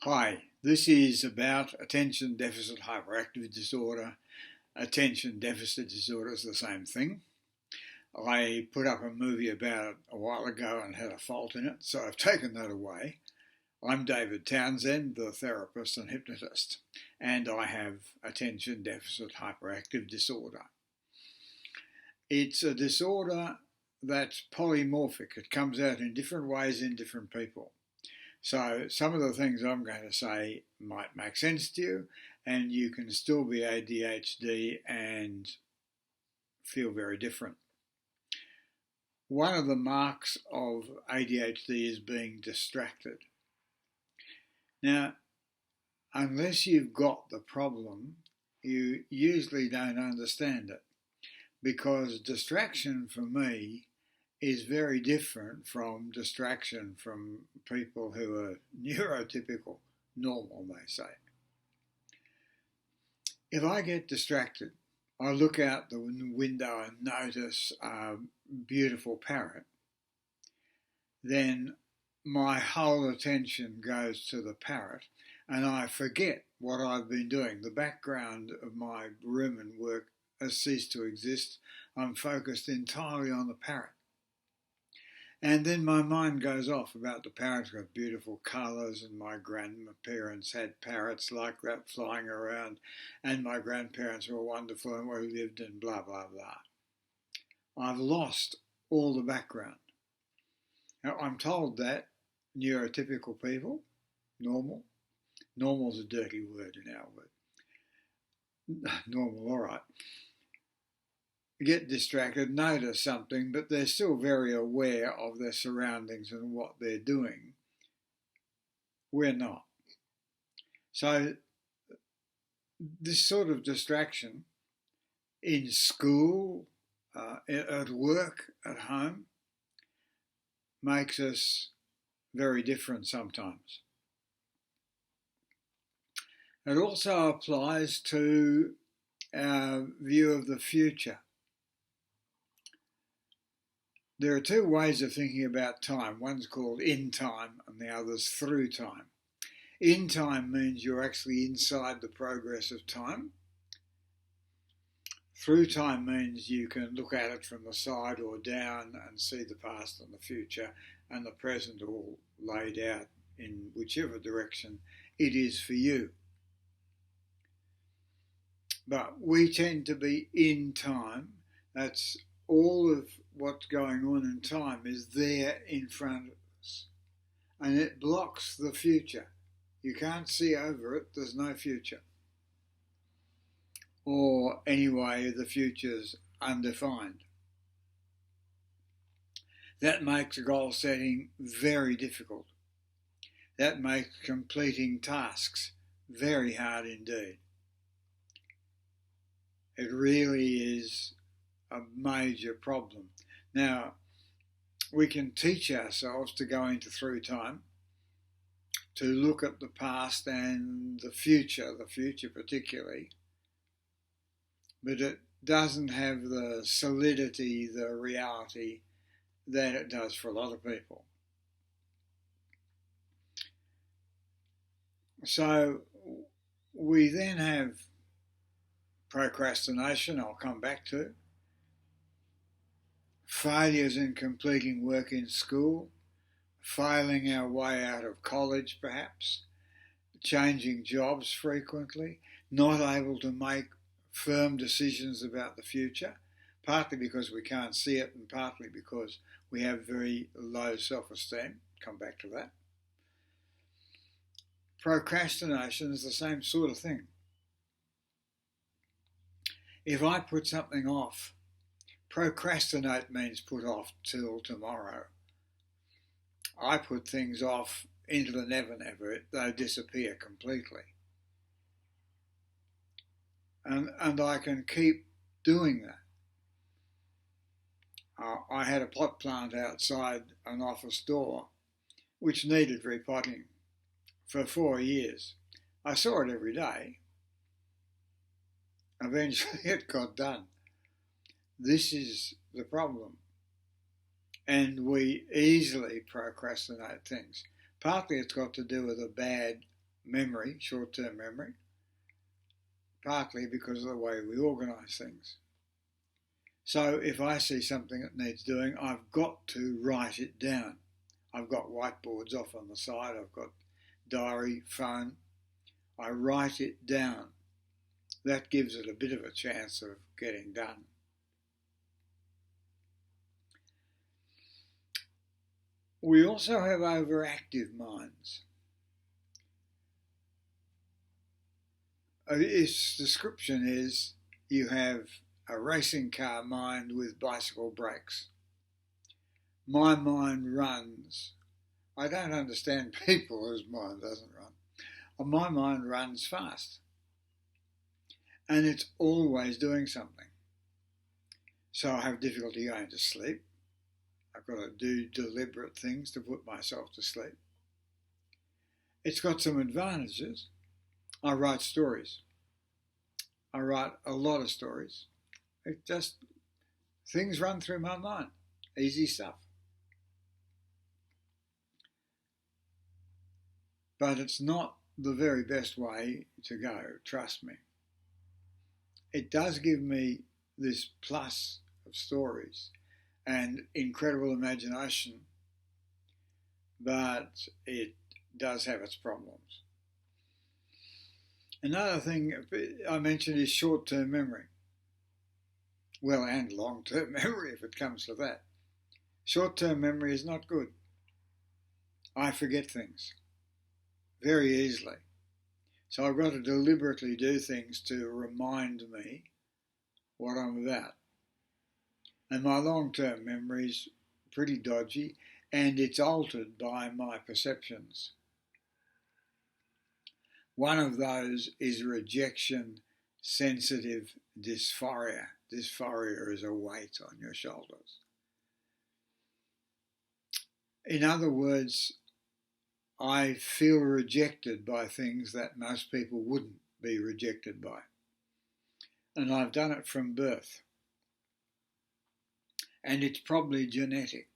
Hi, this is about attention deficit hyperactive disorder. Attention deficit disorder is the same thing. I put up a movie about it a while ago and had a fault in it, so I've taken that away. I'm David Townsend, the therapist and hypnotist, and I have attention deficit hyperactive disorder. It's a disorder that's polymorphic. It comes out in different ways in different people. So some of the things I'm going to say might make sense to you, and you can still be ADHD and feel very different. One of the marks of ADHD is being distracted. Now, unless you've got the problem, you usually don't understand it, because distraction for me is very different from distraction from people who are neurotypical, normal, they say. If I get distracted, I look out the window and notice a beautiful parrot, then my whole attention goes to the parrot and I forget what I've been doing. The background of my room and work has ceased to exist. I'm focused entirely on the parrot. And then my mind goes off about the parrot's got beautiful colours, and my grandparents had parrots like that flying around, and my grandparents were wonderful and we lived in blah, blah, blah. I've lost all the background. Now, I'm told that neurotypical people, normal's a dirty word in our word, normal, all right, get distracted, notice something, but they're still very aware of their surroundings and what they're doing. We're not. So this sort of distraction in school, at work, at home, makes us very different sometimes. It also applies to our view of the future. There are two ways of thinking about time. One's called in time and the other's through time. In time means you're actually inside the progress of time. Through time means you can look at it from the side or down and see the past and the future and the present all laid out in whichever direction it is for you. But we tend to be in time. That's all of what's going on in time is there in front of us, and it blocks the future. You can't see over it, there's no future. Or anyway, the future's undefined. That makes goal setting very difficult. That makes completing tasks very hard indeed. It really is a major problem. Now, we can teach ourselves to go into through time, to look at the past and the future particularly, but it doesn't have the solidity, the reality that it does for a lot of people. So we then have procrastination, I'll come back to, failures in completing work in school, failing our way out of college perhaps, changing jobs frequently, not able to make firm decisions about the future, partly because we can't see it and partly because we have very low self-esteem. Come back to that. Procrastination is the same sort of thing. If I put something off, procrastinate means put off till tomorrow. I put things off into the never never, they disappear completely. And I can keep doing that. I had a pot plant outside an office door which needed repotting for 4 years. I saw it every day. Eventually it got done. This is the problem. And we easily procrastinate things. Partly it's got to do with a bad memory, short-term memory, partly because of the way we organise things. So if I see something that needs doing, I've got to write it down. I've got whiteboards off on the side, I've got diary, phone. I write it down. That gives it a bit of a chance of getting done. We also have overactive minds. Its description is you have a racing car mind with bicycle brakes. My mind runs. I don't understand people whose mind doesn't run. My mind runs fast. And it's always doing something. So I have difficulty going to sleep. I've got to do deliberate things to put myself to sleep. It's got some advantages. I write stories. I write a lot of stories. It just, things run through my mind. Easy stuff. But it's not the very best way to go, trust me. It does give me this plus of stories and incredible imagination, but it does have its problems. Another thing I mentioned is short-term memory. Well, and long-term memory if it comes to that. Short-term memory is not good. I forget things very easily. So I've got to deliberately do things to remind me what I'm about. And my long-term memory's pretty dodgy, and it's altered by my perceptions. One of those is rejection-sensitive dysphoria. Dysphoria is a weight on your shoulders. In other words, I feel rejected by things that most people wouldn't be rejected by. And I've done it from birth. And it's probably genetic.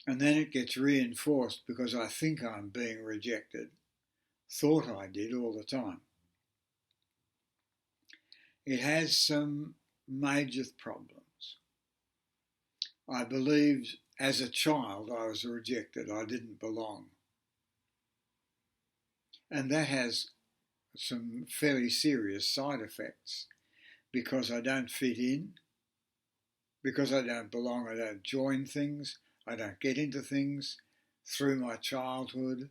And then it gets reinforced because I think I'm being rejected. Thought I did all the time. It has some major problems. I believed as a child I was rejected. I didn't belong. And that has some fairly serious side effects because I don't fit in, because I don't belong, I don't join things, I don't get into things through my childhood,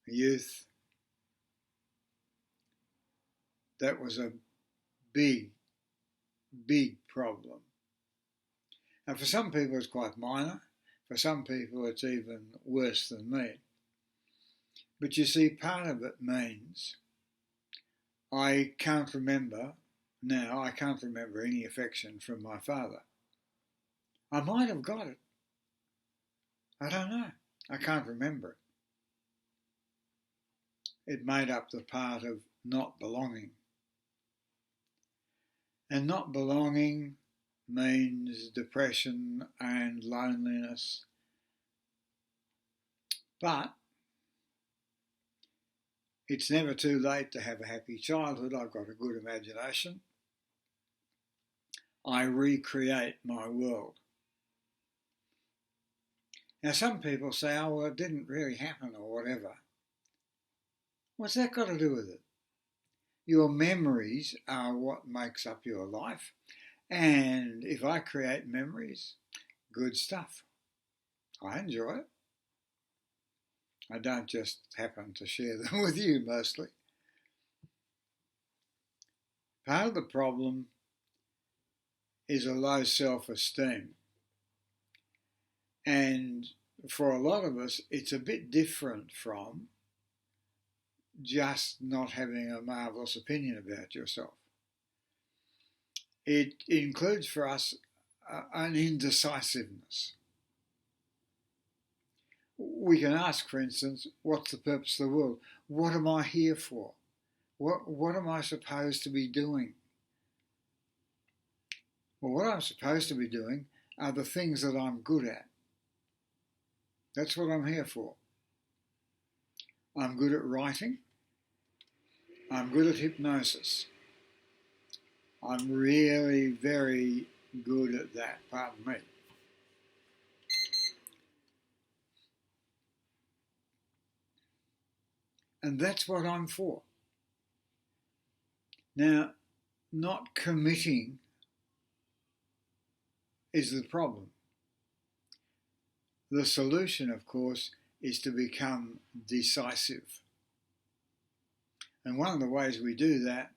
youth. That was a big, big problem. And for some people it's quite minor. For some people it's even worse than me. But you see, part of it means I can't remember any affection from my father. I might have got it. I don't know. I can't remember it. It made up the part of not belonging. And not belonging means depression and loneliness. But it's never too late to have a happy childhood. I've got a good imagination. I recreate my world. Now some people say, oh, well, it didn't really happen or whatever. What's that got to do with it? Your memories are what makes up your life. And if I create memories, good stuff. I enjoy it. I don't just happen to share them with you mostly. Part of the problem is a low self-esteem. And for a lot of us, it's a bit different from just not having a marvellous opinion about yourself. It includes for us an indecisiveness. We can ask, for instance, what's the purpose of the world? What am I here for? What am I supposed to be doing? Well, what I'm supposed to be doing are the things that I'm good at. That's what I'm here for. I'm good at writing. I'm good at hypnosis. I'm really very good at that, pardon me. And that's what I'm for. Now, not committing is the problem. The solution, of course, is to become decisive. And one of the ways we do that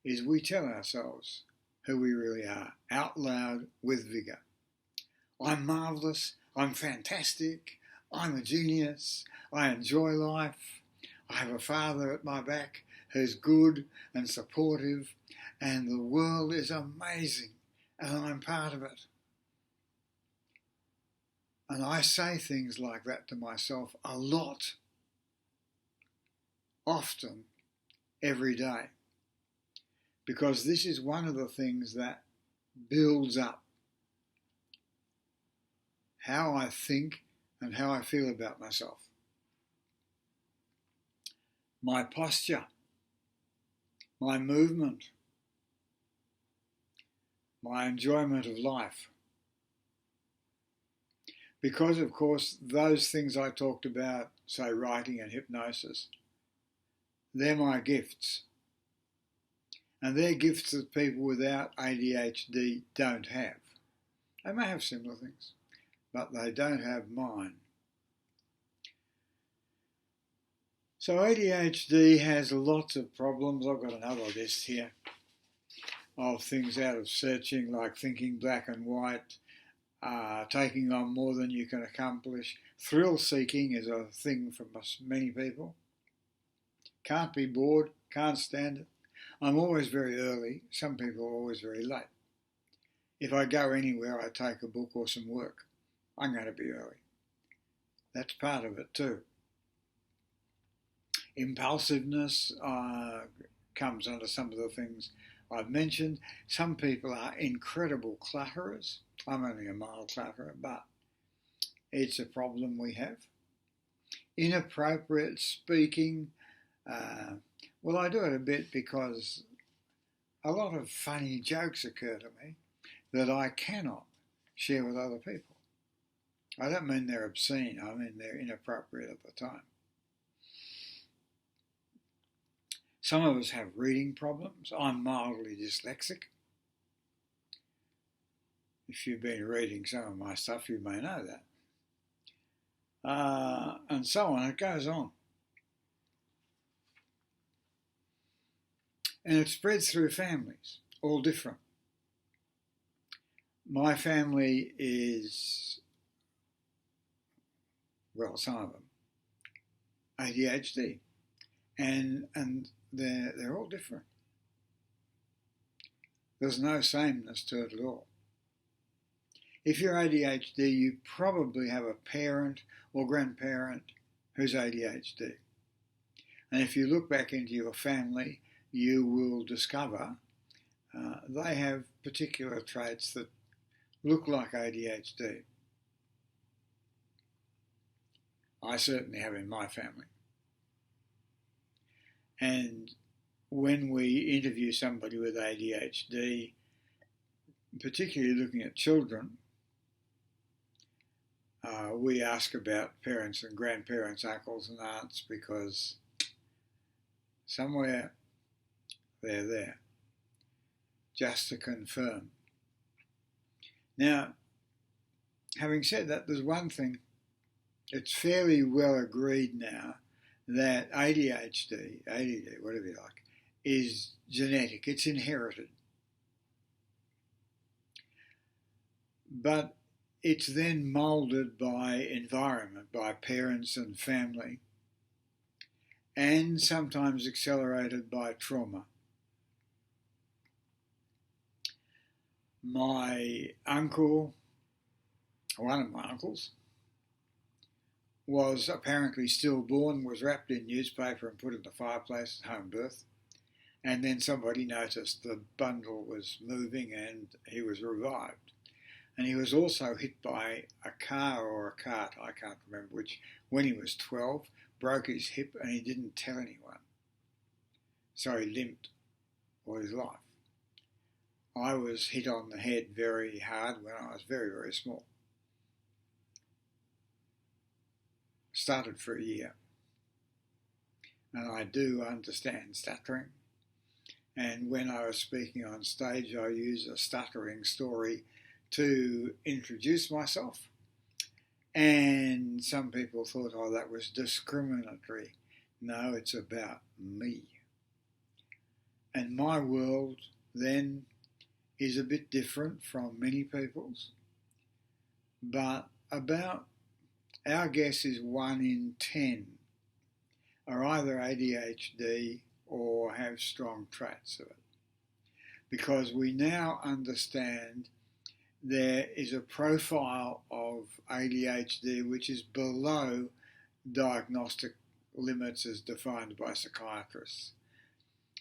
is we tell ourselves who we really are, out loud with vigour. I'm marvellous, I'm fantastic, I'm a genius, I enjoy life, I have a father at my back who's good and supportive, and the world is amazing, and I'm part of it. And I say things like that to myself a lot, often, every day, because this is one of the things that builds up how I think and how I feel about myself. My posture, my movement, my enjoyment of life. Because, of course, those things I talked about, say writing and hypnosis, they're my gifts. And they're gifts that people without ADHD don't have. They may have similar things, but they don't have mine. So ADHD has lots of problems. I've got another list here of things out of searching, like thinking black and white, taking on more than you can accomplish. Thrill-seeking is a thing for many people. Can't be bored, can't stand it. I'm always very early. Some people are always very late. If I go anywhere, I take a book or some work. I'm going to be early. That's part of it too. Impulsiveness comes under some of the things I've mentioned. Some people are incredible clutterers. I'm only a mild clutterer, but it's a problem we have. Inappropriate speaking. Well, I do it a bit because a lot of funny jokes occur to me that I cannot share with other people. I don't mean they're obscene, I mean they're inappropriate at the time. Some of us have reading problems. I'm mildly dyslexic. If you've been reading some of my stuff, you may know that. And so on, it goes on. And it spreads through families, all different. My family is, well, some of them, ADHD. And they're all different. There's no sameness to it at all. If you're ADHD, you probably have a parent or grandparent who's ADHD. And if you look back into your family, you will discover they have particular traits that look like ADHD. I certainly have in my family. And when we interview somebody with ADHD, particularly looking at children, we ask about parents and grandparents, uncles and aunts, because somewhere they're there, just to confirm. Now, having said that, there's one thing, it's fairly well agreed now that ADHD, ADD, whatever you like, is genetic, it's inherited. But it's then moulded by environment, by parents and family, and sometimes accelerated by trauma. My uncle, one of my uncles, was apparently stillborn, was wrapped in newspaper and put in the fireplace at home birth. And then somebody noticed the bundle was moving and he was revived. And he was also hit by a car or a cart, I can't remember which, when he was 12, broke his hip and he didn't tell anyone. So he limped all his life. I was hit on the head very hard when I was very, very small. Started for a year. And I do understand stuttering. And when I was speaking on stage, I use a stuttering story to introduce myself. And some people thought, oh, that was discriminatory. No, it's about me. And my world then is a bit different from many people's. But our guess is 1 in 10 are either ADHD or have strong traits of it. Because we now understand there is a profile of ADHD which is below diagnostic limits as defined by psychiatrists.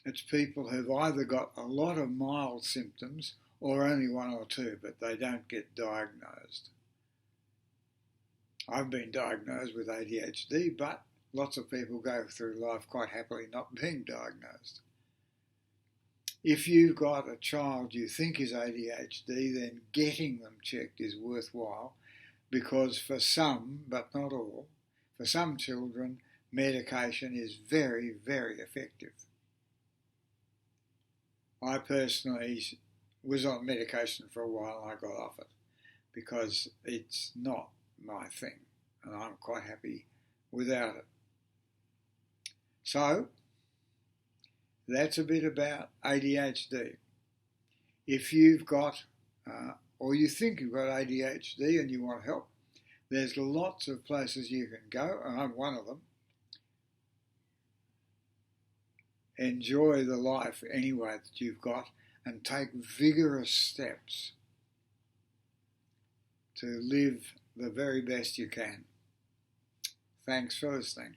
It's people who've either got a lot of mild symptoms or only 1 or 2, but they don't get diagnosed. I've been diagnosed with ADHD, but lots of people go through life quite happily not being diagnosed. If you've got a child you think is ADHD, then getting them checked is worthwhile, because for some, but not all, for some children, medication is very, very effective. I personally was on medication for a while and I got off it because it's not my thing and I'm quite happy without it. So, that's a bit about ADHD. If you've got, or you think you've got ADHD and you want help, there's lots of places you can go, and I'm one of them. Enjoy the life anyway that you've got and take vigorous steps to live the very best you can. Thanks for listening.